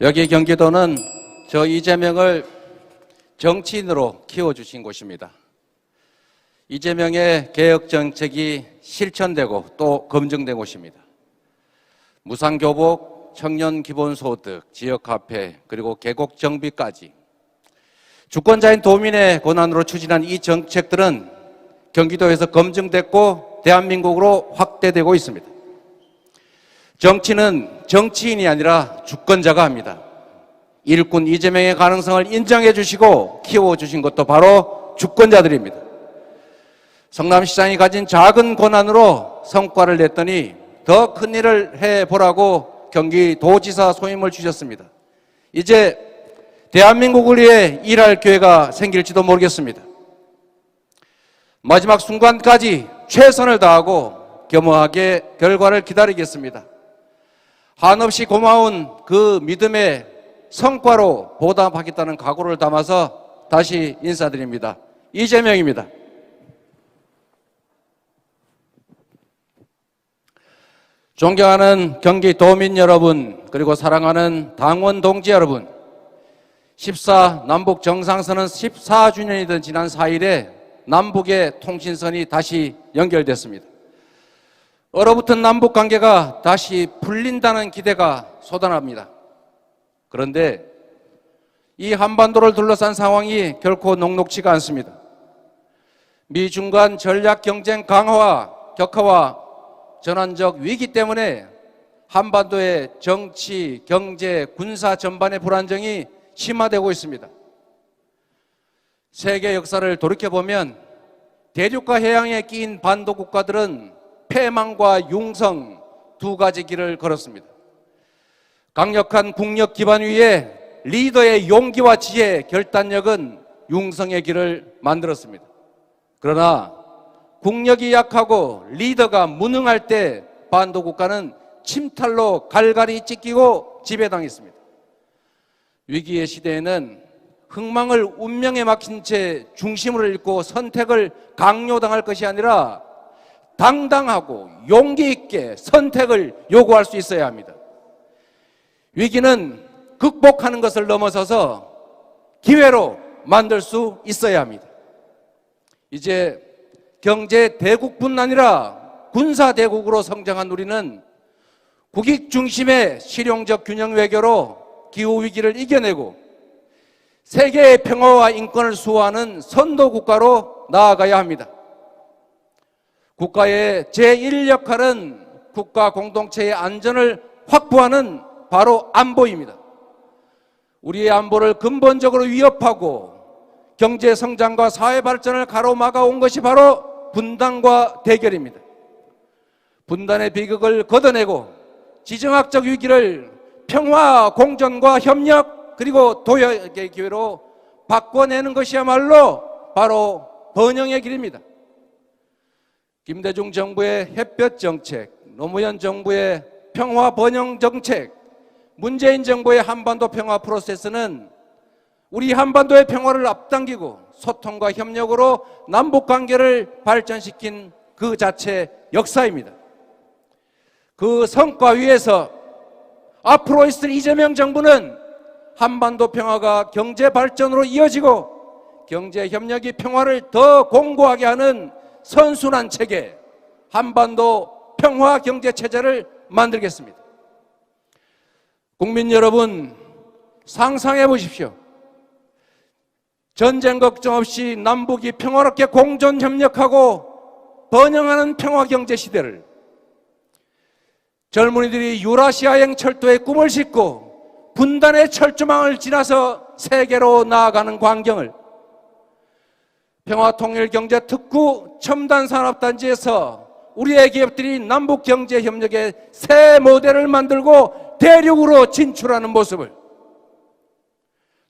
여기 경기도는 저 이재명을 정치인으로 키워주신 곳입니다. 이재명의 개혁 정책이 실천되고 또 검증된 곳입니다. 무상교복, 청년 기본소득, 지역화폐, 그리고 계곡 정비까지 주권자인 도민의 권한으로 추진한 이 정책들은 경기도에서 검증됐고 대한민국으로 확대되고 있습니다. 정치는 정치인이 아니라 주권자가 합니다. 일꾼 이재명의 가능성을 인정해 주시고 키워주신 것도 바로 주권자들입니다. 성남시장이 가진 작은 권한으로 성과를 냈더니 더 큰 일을 해보라고 경기도지사 소임을 주셨습니다. 이제 대한민국을 위해 일할 기회가 생길지도 모르겠습니다. 마지막 순간까지 최선을 다하고 겸허하게 결과를 기다리겠습니다. 한없이 고마운 그 믿음의 성과로 보답하겠다는 각오를 담아서 다시 인사드립니다. 이재명입니다. 존경하는 경기도민 여러분, 그리고 사랑하는 당원 동지 여러분, 14 남북 정상선언 14주년이던 지난 4일에 남북의 통신선이 다시 연결됐습니다. 얼어붙은 남북 관계가 다시 풀린다는 기대가 솟아납니다. 그런데 이 한반도를 둘러싼 상황이 결코 녹록지가 않습니다. 미중 간 전략 경쟁 강화와 격화와 전환적 위기 때문에 한반도의 정치, 경제, 군사 전반의 불안정이 심화되고 있습니다. 세계 역사를 돌이켜보면 대륙과 해양에 끼인 반도 국가들은 패망과 융성 두 가지 길을 걸었습니다. 강력한 국력 기반 위에 리더의 용기와 지혜, 결단력은 융성의 길을 만들었습니다. 그러나 국력이 약하고 리더가 무능할 때 반도 국가는 침탈로 갈갈이 찢기고 지배당했습니다. 위기의 시대에는 흥망을 운명에 막힌 채 중심을 잃고 선택을 강요당할 것이 아니라 당당하고 용기 있게 선택을 요구할 수 있어야 합니다. 위기는 극복하는 것을 넘어서서 기회로 만들 수 있어야 합니다. 이제 경제 대국뿐 아니라 군사 대국으로 성장한 우리는 국익 중심의 실용적 균형 외교로 기후 위기를 이겨내고 세계의 평화와 인권을 수호하는 선도 국가로 나아가야 합니다. 국가의 제1 역할은 국가 공동체의 안전을 확보하는 바로 안보입니다. 우리의 안보를 근본적으로 위협하고 경제 성장과 사회 발전을 가로막아 온 것이 바로 분단과 대결입니다. 분단의 비극을 걷어내고 지정학적 위기를 평화, 공존과 협력, 그리고 도약의 기회로 바꿔내는 것이야말로 바로 번영의 길입니다. 김대중 정부의 햇볕 정책, 노무현 정부의 평화 번영 정책, 문재인 정부의 한반도 평화 프로세스는 우리 한반도의 평화를 앞당기고 소통과 협력으로 남북 관계를 발전시킨 그 자체 역사입니다. 그 성과 위에서 앞으로 있을 이재명 정부는 한반도 평화가 경제 발전으로 이어지고 경제 협력이 평화를 더 공고하게 하는 선순환 체계, 한반도 평화 경제 체제를 만들겠습니다. 국민 여러분, 상상해 보십시오. 전쟁 걱정 없이 남북이 평화롭게 공존 협력하고 번영하는 평화 경제 시대를 젊은이들이 유라시아행 철도의 꿈을 싣고 분단의 철조망을 지나서 세계로 나아가는 광경을, 평화통일경제특구 첨단산업단지에서 우리의 기업들이 남북경제협력의 새 모델을 만들고 대륙으로 진출하는 모습을,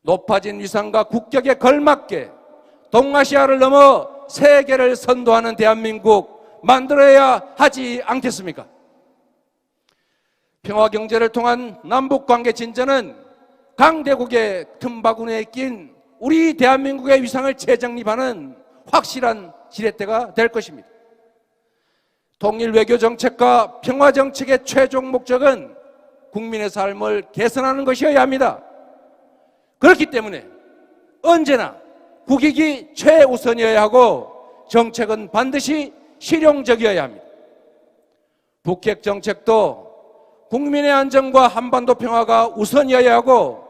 높아진 위상과 국격에 걸맞게 동아시아를 넘어 세계를 선도하는 대한민국 만들어야 하지 않겠습니까? 평화경제를 통한 남북관계 진전은 강대국의 틈바구니에 낀 우리 대한민국의 위상을 재정립하는 확실한 지렛대가 될 것입니다. 통일 외교 정책과 평화 정책의 최종 목적은 국민의 삶을 개선하는 것이어야 합니다. 그렇기 때문에 언제나 국익이 최우선이어야 하고 정책은 반드시 실용적이어야 합니다. 북핵 정책도 국민의 안전과 한반도 평화가 우선이어야 하고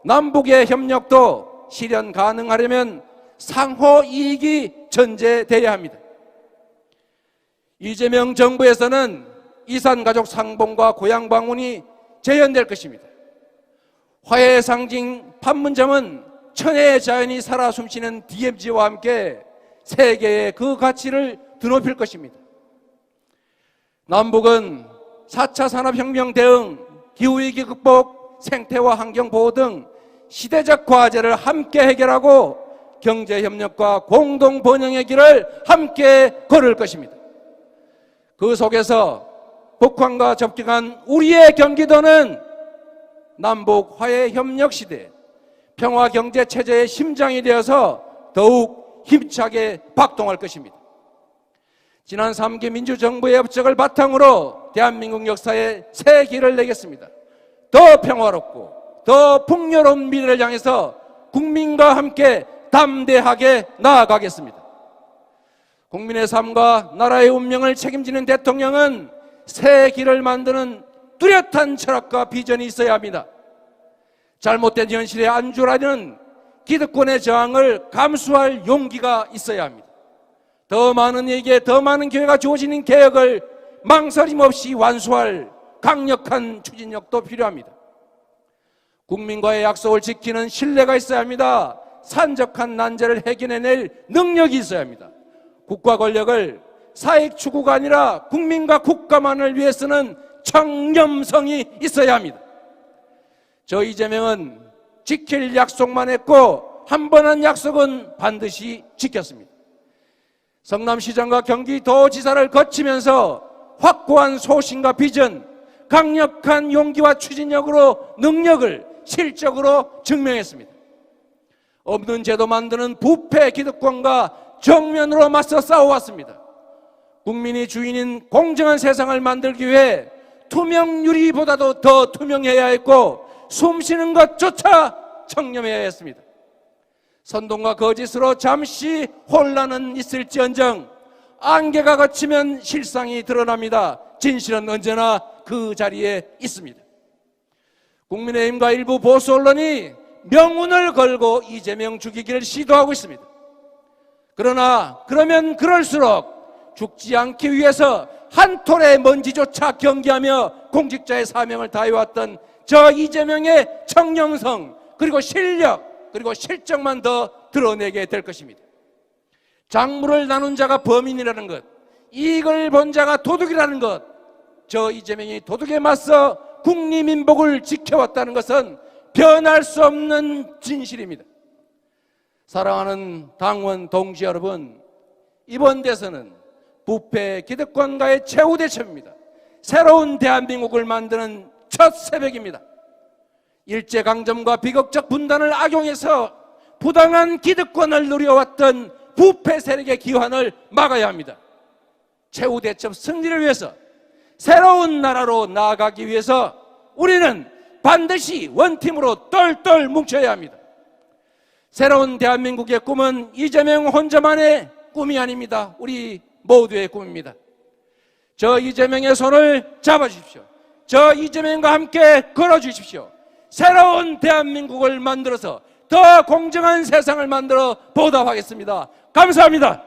남북의 협력도 실현 가능하려면 상호 이익이 전제돼야 합니다. 이재명 정부에서는 이산가족 상봉과 고향 방문이 재현될 것입니다. 화해의 상징 판문점은 천혜의 자연이 살아 숨쉬는 DMZ와 함께 세계의 그 가치를 드높일 것입니다. 남북은 4차 산업혁명 대응, 기후위기 극복, 생태와 환경보호 등 시대적 과제를 함께 해결하고 경제협력과 공동번영의 길을 함께 걸을 것입니다. 그 속에서 북한과 접경한 우리의 경기도는 남북 화해 협력 시대 평화 경제 체제의 심장이 되어서 더욱 힘차게 박동할 것입니다. 지난 3기 민주정부의 업적을 바탕으로 대한민국 역사에 새 길을 내겠습니다. 더 평화롭고 더 풍요로운 미래를 향해서 국민과 함께 담대하게 나아가겠습니다. 국민의 삶과 나라의 운명을 책임지는 대통령은 새 길을 만드는 뚜렷한 철학과 비전이 있어야 합니다. 잘못된 현실에 안주라는 기득권의 저항을 감수할 용기가 있어야 합니다. 더 많은 이에게 더 많은 기회가 주어지는 개혁을 망설임 없이 완수할 강력한 추진력도 필요합니다. 국민과의 약속을 지키는 신뢰가 있어야 합니다. 산적한 난제를 해결해낼 능력이 있어야 합니다. 국가 권력을 사익 추구가 아니라 국민과 국가만을 위해 쓰는 청렴성이 있어야 합니다. 저 이재명은 지킬 약속만 했고 한 번 한 약속은 반드시 지켰습니다. 성남시장과 경기도지사를 거치면서 확고한 소신과 비전, 강력한 용기와 추진력으로 능력을 실적으로 증명했습니다. 없는 제도 만드는 부패 기득권과 정면으로 맞서 싸워왔습니다. 국민이 주인인 공정한 세상을 만들기 위해 투명유리보다도 더 투명해야 했고 숨쉬는 것조차 청렴해야 했습니다. 선동과 거짓으로 잠시 혼란은 있을지언정 안개가 걷히면 실상이 드러납니다. 진실은 언제나 그 자리에 있습니다. 국민의힘과 일부 보수 언론이 명운을 걸고 이재명 죽이기를 시도하고 있습니다. 그러나 그러면 그럴수록 죽지 않기 위해서 한 톨의 먼지조차 경계하며 공직자의 사명을 다해왔던 저 이재명의 청렴성 그리고 실력 그리고 실적만 더 드러내게 될 것입니다. 작물을 나눈 자가 범인이라는 것, 이익을 본 자가 도둑이라는 것, 저 이재명이 도둑에 맞서 국리민복을 지켜왔다는 것은 변할 수 없는 진실입니다. 사랑하는 당원 동지 여러분, 이번 대선은 부패 기득권과의 최후 대첩입니다. 새로운 대한민국을 만드는 첫 새벽입니다. 일제강점과 비극적 분단을 악용해서 부당한 기득권을 누려왔던 부패 세력의 기환을 막아야 합니다. 최후 대첩 승리를 위해서 새로운 나라로 나아가기 위해서 우리는 반드시 원팀으로 똘똘 뭉쳐야 합니다. 새로운 대한민국의 꿈은 이재명 혼자만의 꿈이 아닙니다. 우리 모두의 꿈입니다. 저 이재명의 손을 잡아주십시오. 저 이재명과 함께 걸어주십시오. 새로운 대한민국을 만들어서 더 공정한 세상을 만들어 보답하겠습니다. 감사합니다.